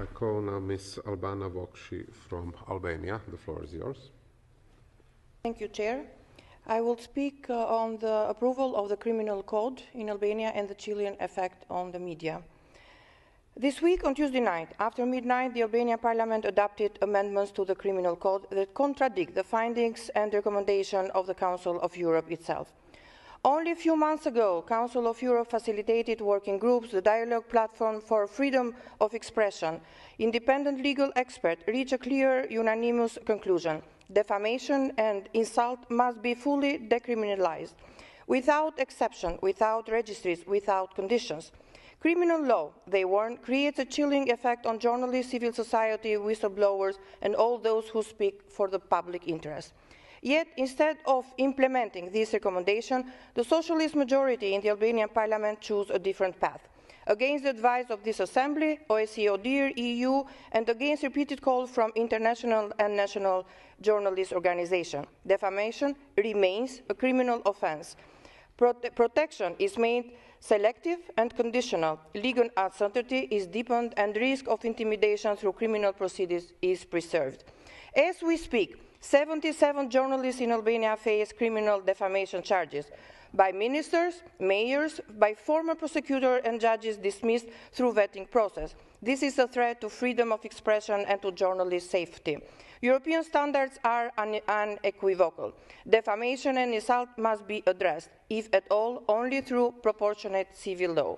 I call now Ms. Albana Vokshi from Albania. The floor is yours. Thank you, Chair. I will speak on the approval of the criminal code in Albania and the Chilean effect on the media. This week, on Tuesday night, after midnight, the Albanian Parliament adopted amendments to the criminal code that contradict the findings and recommendations of the Council of Europe itself. Only a few months ago, Council of Europe facilitated working groups, the dialogue platform for freedom of expression. Independent legal experts reached a clear, unanimous conclusion. Defamation and insult must be fully decriminalized, without exception, without registries, without conditions. Criminal law, they warn, creates a chilling effect on journalists, civil society, whistleblowers, and all those who speak for the public interest. Yet, instead of implementing this recommendation, the socialist majority in the Albanian Parliament chose a different path. Against the advice of this Assembly, OSCE, ODIHR, EU, and against repeated calls from international and national journalist organizations, defamation remains a criminal offense. Protection is made selective and conditional. Legal uncertainty is deepened, and the risk of intimidation through criminal proceedings is preserved. As we speak, 77 journalists in Albania face criminal defamation charges by ministers, mayors, by former prosecutors and judges dismissed through vetting process. This is a threat to freedom of expression and to journalist safety. European standards are unequivocal. Defamation and insult must be addressed, if at all, only through proportionate civil law.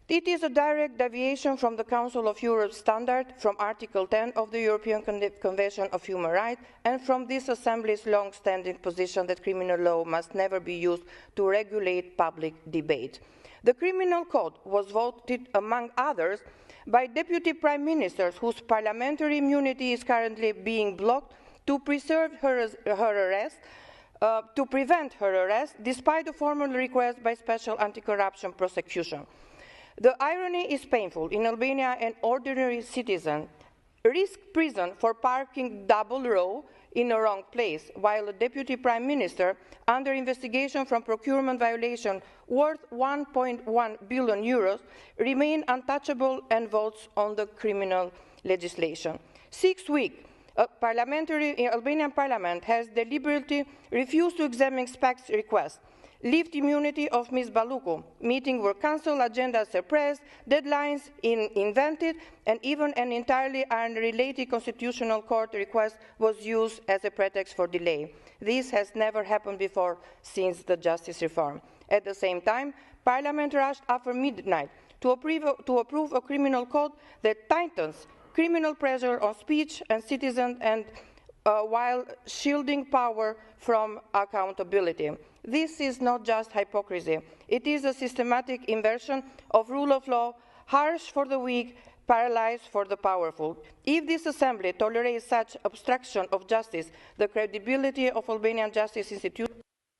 It is a direct deviation from the Council of Europe standard, from Article 10 of the European Convention of Human Rights, and from this Assembly's long-standing position that criminal law must never be used to regulate public debate. The criminal code was voted, among others, by deputy prime ministers whose parliamentary immunity is currently being blocked to preserve her arrest, to prevent her arrest, despite a formal request by special anti-corruption prosecution. The irony is painful. In Albania, an ordinary citizen risks prison for parking double row in a wrong place, while a deputy prime minister, under investigation from procurement violation worth 1.1 billion euros, remains untouchable and votes on the criminal legislation. 6 weeks, Albanian Parliament has deliberately refused to examine SPEC's request. Lift immunity of Ms. Baluku. Meetings were cancelled, agendas suppressed, deadlines invented, and even an entirely unrelated constitutional court request was used as a pretext for delay. This has never happened before since the justice reform. At the same time, Parliament rushed after midnight to approve a criminal code that tightens criminal pressure on speech and citizens, and while shielding power from accountability. This is not just hypocrisy. It is a systematic inversion of rule of law, harsh for the weak, paralyzed for the powerful. If this Assembly tolerates such obstruction of justice, the credibility of Albanian justice institutions